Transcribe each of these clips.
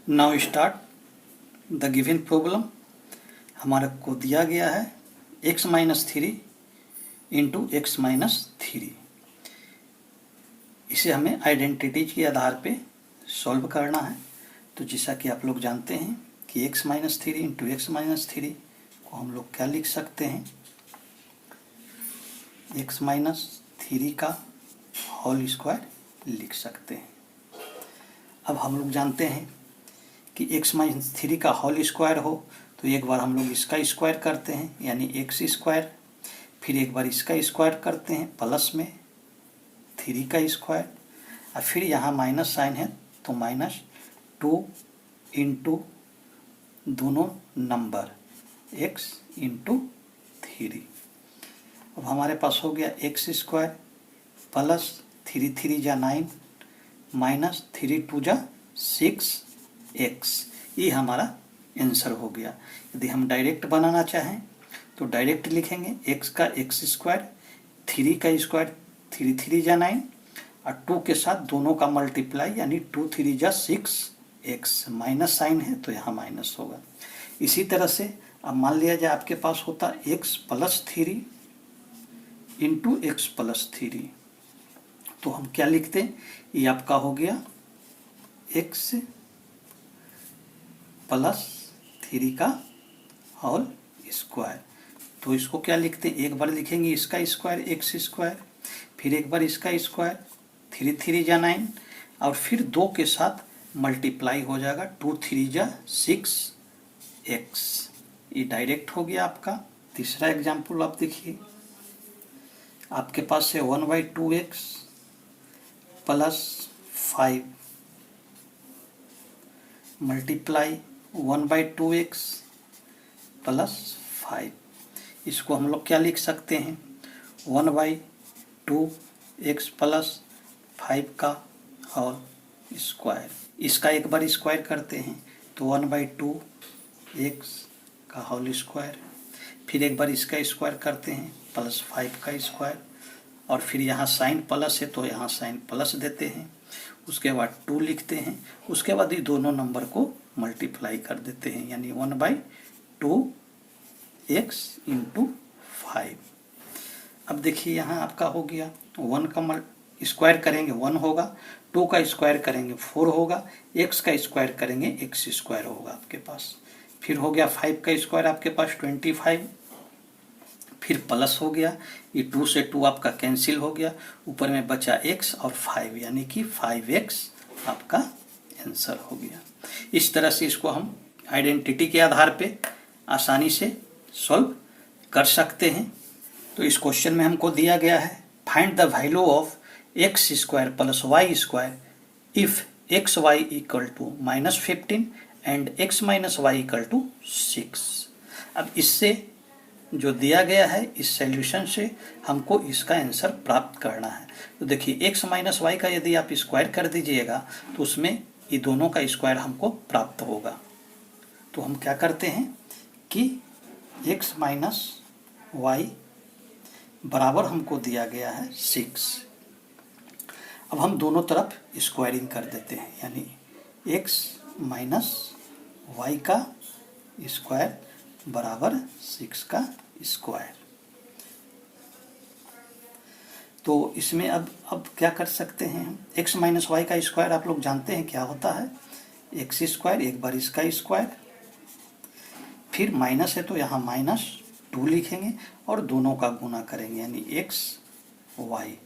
Now start the given problem. हमारे को दिया गया है x minus 3 into x minus 3। इसे हमें आइडेंटिटीज के आधार पे सॉल्व करना है। तो जैसा कि आप लोग जानते हैं कि x minus 3 into x minus 3 को हम लोग क्या लिख सकते हैं, x माइनस 3 का होल स्क्वायर लिख सकते हैं। अब हम लोग जानते हैं कि x माइनस 3 का होल स्क्वायर हो तो एक बार हम लोग इसका स्क्वायर करते हैं यानी एक्स स्क्वायर, फिर एक बार इसका स्क्वायर करते हैं प्लस में 3 का स्क्वायर, और फिर यहाँ माइनस साइन है तो माइनस 2 इंटू दोनों नंबर x इंटू 3। अब हमारे पास हो गया एक्स स्क्वायर प्लस 3 3 जा 9 माइनस 3 2 जा 6x। ये हमारा आंसर हो गया। यदि हम डायरेक्ट बनाना चाहें तो डायरेक्ट लिखेंगे x का एक्स स्क्वायर, 3 का स्क्वायर 3 3 जा 9 और 2 के साथ दोनों का मल्टीप्लाई यानी 2 3 जा 6x। माइनस साइन है तो यहाँ माइनस होगा। इसी तरह से अब मान लिया जाए आपके पास होता x plus 3 into x plus 3, तो हम क्या लिखते हैं, ये आपका हो गया x प्लस 3 का होल स्क्वायर। तो इसको क्या लिखते हैं, एक बार लिखेंगे इसका स्क्वायर एक्स स्क्वायर, फिर एक बार इसका स्क्वायर 3 3 जा 9 और फिर 2 के साथ मल्टीप्लाई हो जाएगा 2 3 जा 6x। ये डायरेक्ट हो गया आपका। तीसरा एग्जाम्पल आप देखिए, आपके पास है 1/2x plus 5 multiply 1/2x plus 5। इसको हम लोग क्या लिख सकते हैं, 1/2x प्लस 5 का होल स्क्वायर। इसका एक बार स्क्वायर करते हैं तो 1/2x का होल स्क्वायर, फिर एक बार इसका स्क्वायर करते हैं प्लस 5 का स्क्वायर, और फिर यहाँ साइन प्लस है तो यहाँ साइन प्लस देते हैं, उसके बाद 2 लिखते हैं, उसके बाद ये दोनों नंबर को मल्टीप्लाई कर देते हैं यानी 1/2x इंटू 5। अब देखिए यहाँ आपका हो गया 1 का स्क्वायर करेंगे 1 होगा, 2 का स्क्वायर करेंगे 4 होगा, x का स्क्वायर करेंगे x स्क्वायर होगा आपके पास, फिर हो गया 5 का स्क्वायर आपके पास 25, फिर प्लस हो गया, ये 2 से 2 आपका कैंसिल हो गया, ऊपर में बचा x और 5 यानी कि 5x आपका आंसर हो गया। इस तरह से इसको हम आइडेंटिटी के आधार पे आसानी से सॉल्व कर सकते हैं। तो इस क्वेश्चन में हमको दिया गया है find the value of x square plus y square if x y equal to -15 and x minus y equal to 6। अब इससे जो दिया गया है इस सॉल्यूशन से हमको इसका आंसर प्राप्त करना है। तो देखिए x माइनस वाई का यदि आप स्क्वायर कर दीजिएगा तो उसमें ये दोनों का स्क्वायर हमको प्राप्त होगा। तो हम क्या करते हैं कि x माइनस वाई बराबर हमको दिया गया है 6। अब हम दोनों तरफ स्क्वायरिंग कर देते हैं यानी x माइनस वाई का स्क्वायर बराबर 6 का स्क्वायर। तो इसमें अब क्या कर सकते हैं हम, x माइनस वाई का स्क्वायर आप लोग जानते हैं क्या होता है, एक्स स्क्वायर, एक बार इसका स्क्वायर, फिर माइनस है तो यहाँ -2 लिखेंगे और दोनों का गुना करेंगे यानी x वाई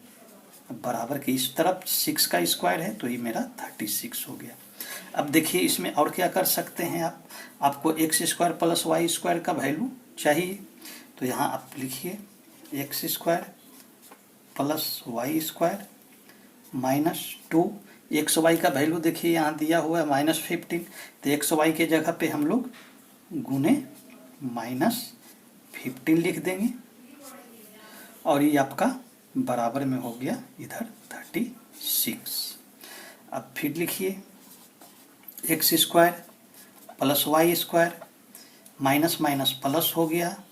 बराबर के इस तरफ 6 का स्क्वायर है तो ये मेरा 36 हो गया। अब देखिए इसमें और क्या कर सकते हैं आपको x square plus y square का वैल्यू चाहिए, तो यहाँ आप लिखिए x square plus y square -2, x y का वैल्यू देखिए यहाँ दिया हुआ है -15, तो एक्स वाई के जगह पे हम लोग गुने -15 लिख देंगे और ये आपका बराबर में हो गया इधर 36। अब फिर लिखिए x square plus y square minus minus plus हो गया,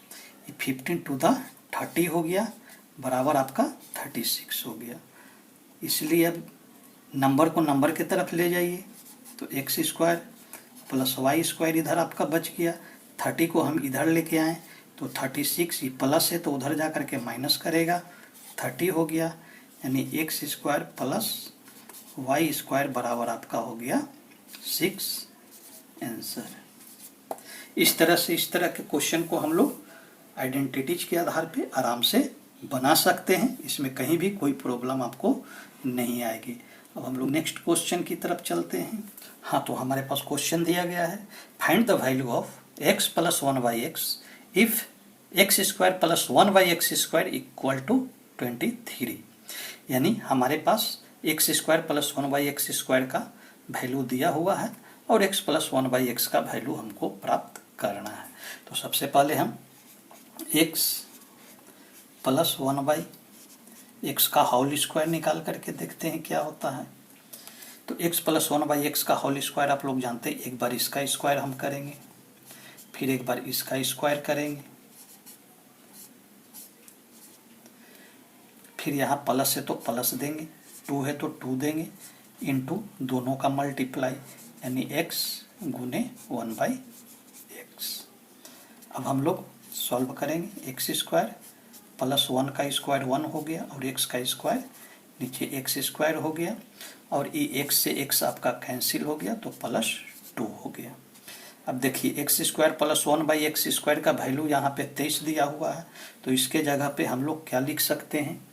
15 टू द 30 हो गया बराबर आपका 36 हो गया। इसलिए अब नंबर को नंबर की तरफ ले जाइए तो x square plus y square इधर आपका बच गया। 30 को हम इधर लेके आए तो 36, ये प्लस है तो उधर जा करके माइनस करेगा, 30 हो गया। यानी x square plus y square बराबर आपका हो गया 6 आंसर। इस तरह से इस तरह के क्वेश्चन को हम लोग आइडेंटिटीज के आधार पे आराम से बना सकते हैं, इसमें कहीं भी कोई प्रॉब्लम आपको नहीं आएगी। अब हम लोग नेक्स्ट क्वेश्चन की तरफ चलते हैं। हाँ, तो हमारे पास क्वेश्चन दिया गया है, find the value of x plus 1/x if x square plus 1/x square equal to 23। यानी हमारे पास x square plus 1/x square का वैल्यू दिया हुआ है और x प्लस 1/x का वैल्यू हमको प्राप्त करना है। तो सबसे पहले हम x प्लस 1/x का होल स्क्वायर निकाल करके देखते हैं क्या होता है। तो x प्लस 1/x का होल स्क्वायर आप लोग जानते हैं, एक बार इसका स्क्वायर हम करेंगे, फिर एक बार इसका स्क्वायर करेंगे, फिर यहाँ प्लस है तो प्लस देंगे, 2 है तो 2 देंगे, इनटू दोनों का मल्टीप्लाई यानी x गुने 1/x। अब हम लोग सॉल्व करेंगे, एक्स स्क्वायर प्लस 1 का स्क्वायर 1 हो गया और x का स्क्वायर नीचे एक्स स्क्वायर हो गया और ये x से x आपका कैंसिल हो गया तो प्लस 2 हो गया। अब देखिए x square plus 1/x square का वैल्यू यहाँ पे 23 दिया हुआ है, तो इसके जगह पे हम लोग क्या लिख सकते हैं,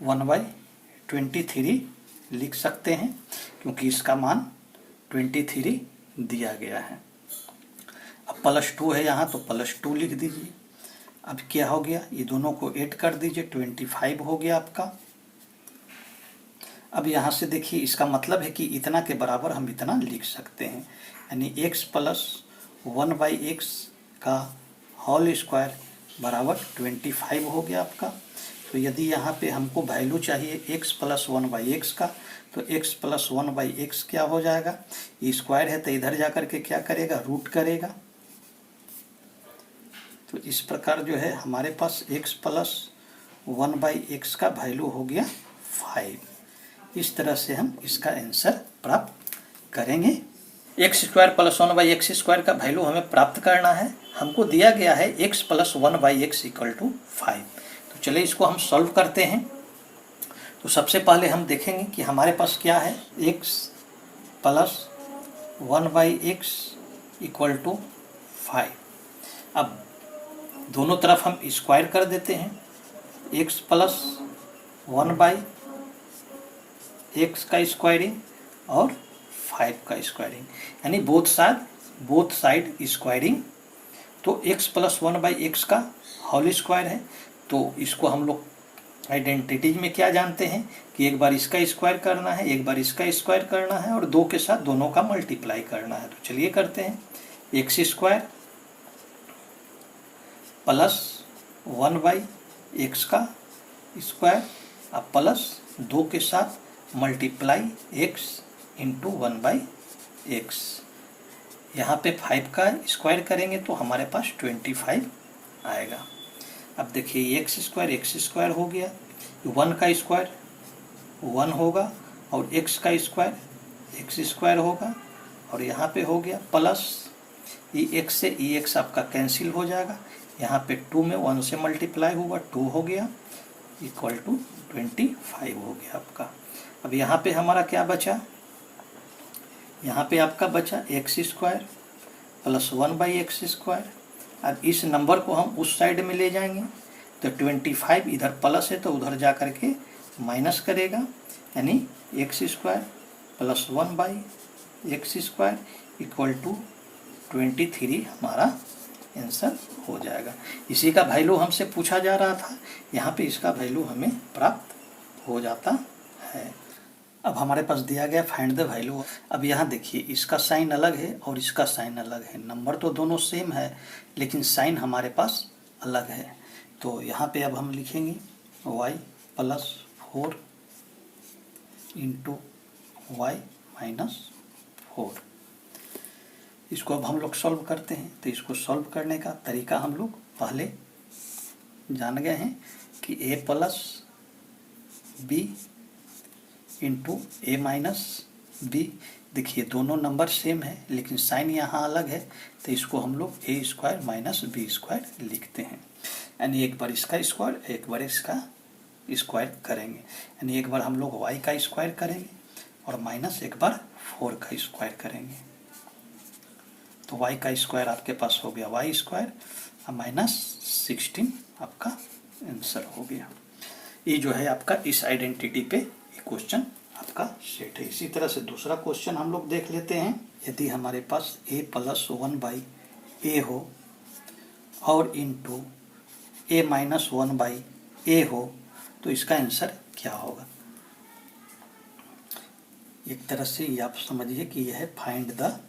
1/23 लिख सकते हैं, क्योंकि इसका मान 23 दिया गया है। अब प्लस 2 है यहाँ तो प्लस 2 लिख दीजिए। अब क्या हो गया, ये दोनों को ऐड कर दीजिए, 25 हो गया आपका। अब यहाँ से देखिए इसका मतलब है कि इतना के बराबर हम इतना लिख सकते हैं, यानी x प्लस 1/x का होल स्क्वायर बराबर 25 हो गया आपका। तो यदि यहाँ पे हमको वैल्यू चाहिए x प्लस 1/x का, तो x प्लस 1/x क्या हो जाएगा, ये स्क्वायर है तो इधर जा करके क्या करेगा, रूट करेगा। तो इस प्रकार जो है हमारे पास x प्लस 1/x का वैल्यू हो गया 5। इस तरह से हम इसका आंसर प्राप्त करेंगे। X square plus 1/x square का वैल्यू हमें प्राप्त करना है, हमको दिया गया है x plus 1/x equal to 5। तो चलिए इसको हम सॉल्व करते हैं। तो सबसे पहले हम देखेंगे कि हमारे पास क्या है, x plus 1/x equal to 5। अब दोनों तरफ हम स्क्वायर कर देते हैं, x प्लस 1/x का स्क्वायरिंग और 5 का स्क्वायरिंग, यानी बोथ साइड स्क्वायरिंग। तो x प्लस 1/x का होल स्क्वायर है, तो इसको हम लोग आइडेंटिटीज में क्या जानते हैं कि एक बार इसका स्क्वायर करना है, एक बार इसका स्क्वायर करना है और 2 के साथ दोनों का मल्टीप्लाई करना है। तो चलिए करते हैं, एक्स स्क्वायर प्लस 1/x का स्क्वायर अब प्लस 2 के साथ मल्टीप्लाई x इंटू 1/x। यहाँ पे 5 का स्क्वायर करेंगे तो हमारे पास 25 आएगा। अब देखिए एक्स स्क्वायर हो गया, 1 का स्क्वायर 1 होगा और x का स्क्वायर x स्क्वायर होगा और यहाँ पे हो गया प्लस x से x आपका कैंसिल हो जाएगा। यहाँ पे 2 में 1 से मल्टीप्लाई हुआ 2 हो गया इक्वल टू 25 हो गया आपका। अब यहाँ पे हमारा क्या बचा, यहाँ पे आपका बचा x square plus 1/x square. अब इस नंबर को हम उस साइड में ले जाएंगे तो 25 इधर प्लस है तो उधर जा करके माइनस करेगा, यानी x square plus 1/x square equal to 23 हमारा आंसर हो जाएगा। इसी का वैल्यू हमसे पूछा जा रहा था, यहाँ पे इसका वैल्यू हमें प्राप्त हो जाता है। अब हमारे पास दिया गया फाइंड द वैल्यू। अब यहाँ देखिए इसका साइन अलग है और इसका साइन अलग है, नंबर तो दोनों सेम है लेकिन साइन हमारे पास अलग है। तो यहाँ पे अब हम लिखेंगे y plus 4 into y minus 4। इसको अब हम लोग सॉल्व करते हैं। तो इसको सॉल्व करने का तरीका हम लोग पहले जान गए हैं कि a plus B into A minus B, देखिए दोनों नंबर सेम है लेकिन साइन यहाँ अलग है, तो इसको हम लोग ए स्क्वायर माइनस बी स्क्वायर लिखते हैं। यानी एक बार इसका स्क्वायर एक बार इसका स्क्वायर करेंगे, यानी एक बार हम लोग वाई का स्क्वायर करेंगे और माइनस एक बार 4 का स्क्वायर करेंगे। तो वाई का स्क्वायर आपके पास हो गया वाई स्क्वायर और माइनस 16 आपका आंसर हो गया। ये जो है आपका इस आइडेंटिटी पे क्वेश्चन आपका सेट है। इसी तरह से दूसरा क्वेश्चन हम लोग देख लेते हैं। यदि हमारे पास a प्लस 1/a हो और इंटू a माइनस 1/a हो तो इसका आंसर क्या होगा। एक तरह से ये आप समझिए कि यह है find the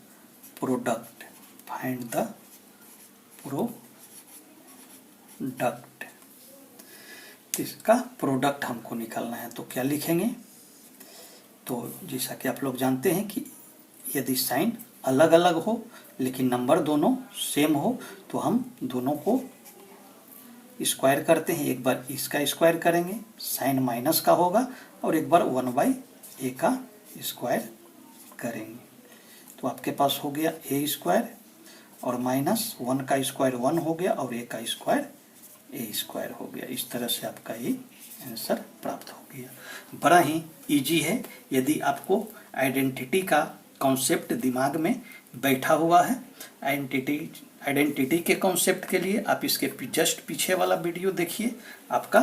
product, find the product. इसका प्रोडक्ट हमको निकालना है तो क्या लिखेंगे। तो जैसा कि आप लोग जानते हैं कि यदि साइन अलग अलग हो लेकिन नंबर दोनों सेम हो तो हम दोनों को स्क्वायर करते हैं। एक बार इसका स्क्वायर करेंगे, साइन माइनस का होगा, और एक बार 1/a का स्क्वायर करेंगे। तो आपके पास हो गया a स्क्वायर और माइनस 1 का स्क्वायर 1 हो गया और a का स्क्वायर a स्क्वायर हो गया। इस तरह से आपका ये आंसर प्राप्त हो गया। बड़ा ही इजी है। यदि आपको आइडेंटिटी का कॉन्सेप्ट दिमाग में बैठा हुआ है, आइडेंटिटी के कॉन्सेप्ट के लिए आप इसके जस्ट पीछे वाला वीडियो देखिए, आपका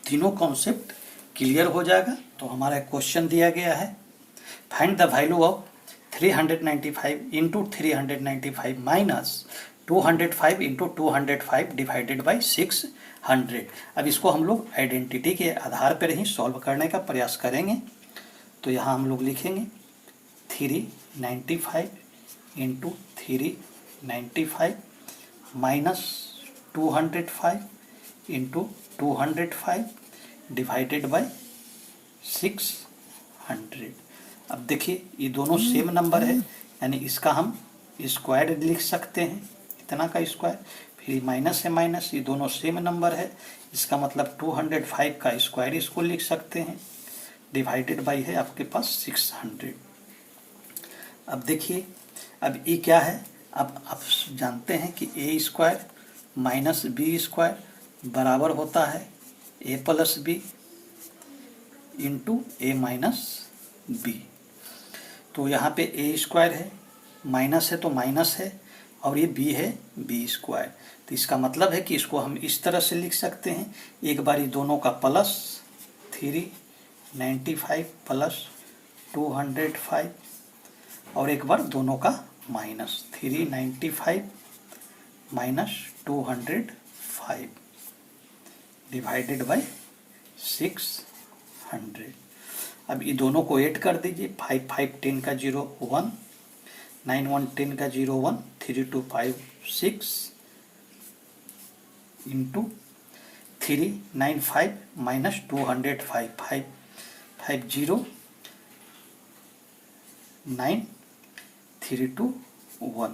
तीनों कॉन्सेप्ट क्लियर हो जाएगा। तो हमारा क्वेश्चन दिया गया है, find the value of 395 into 395 minus 205 into 205 divided by 600। अब इसको हम लोग आइडेंटिटी के आधार पर ही सॉल्व करने का प्रयास करेंगे। तो यहाँ हम लोग लिखेंगे 395 into 395 minus 205 into 205 divided by 600। अब देखिए ये दोनों सेम नंबर है, यानी इसका हम स्क्वायर लिख सकते हैं, इतना का स्क्वायर, फिर माइनस है माइनस, ये दोनों सेम नंबर है, इसका मतलब 205 का स्क्वायर इसको लिख सकते हैं, डिवाइडेड बाई है आपके पास 600। अब देखिए अब ये क्या है, अब आप जानते हैं कि a square minus B square बराबर होता है a plus B into A minus B. तो यहाँ पे a स्क्वायर है, माइनस है तो माइनस है, और ये b है b स्क्वायर। तो इसका मतलब है कि इसको हम इस तरह से लिख सकते हैं, एक बार ये दोनों का प्लस 395 प्लस 205 और एक बार दोनों का माइनस 395 माइनस 205 डिवाइडेड बाई 600। अब ये दोनों को ऐड कर दीजिए, 5 5 10 का 0 1, 9 1 10 का 0 1, 3 2 5 6 इंटू 395 माइनस 205 5 5 0 9 3 2 1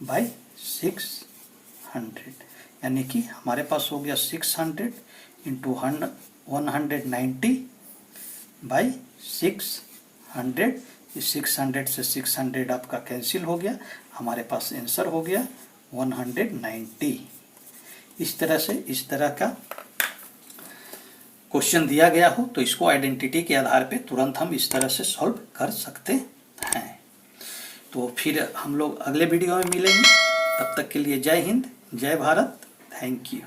बाई 600, यानी कि हमारे पास हो गया 600 इंटू 190 बाई 600। इस 600 से 600 आपका कैंसिल हो गया, हमारे पास आंसर हो गया 190। इस तरह का क्वेश्चन दिया गया हो तो इसको आइडेंटिटी के आधार पे तुरंत हम इस तरह से सॉल्व कर सकते हैं। तो फिर हम लोग अगले वीडियो में मिलेंगे, तब तक के लिए जय हिंद, जय भारत, थैंक यू।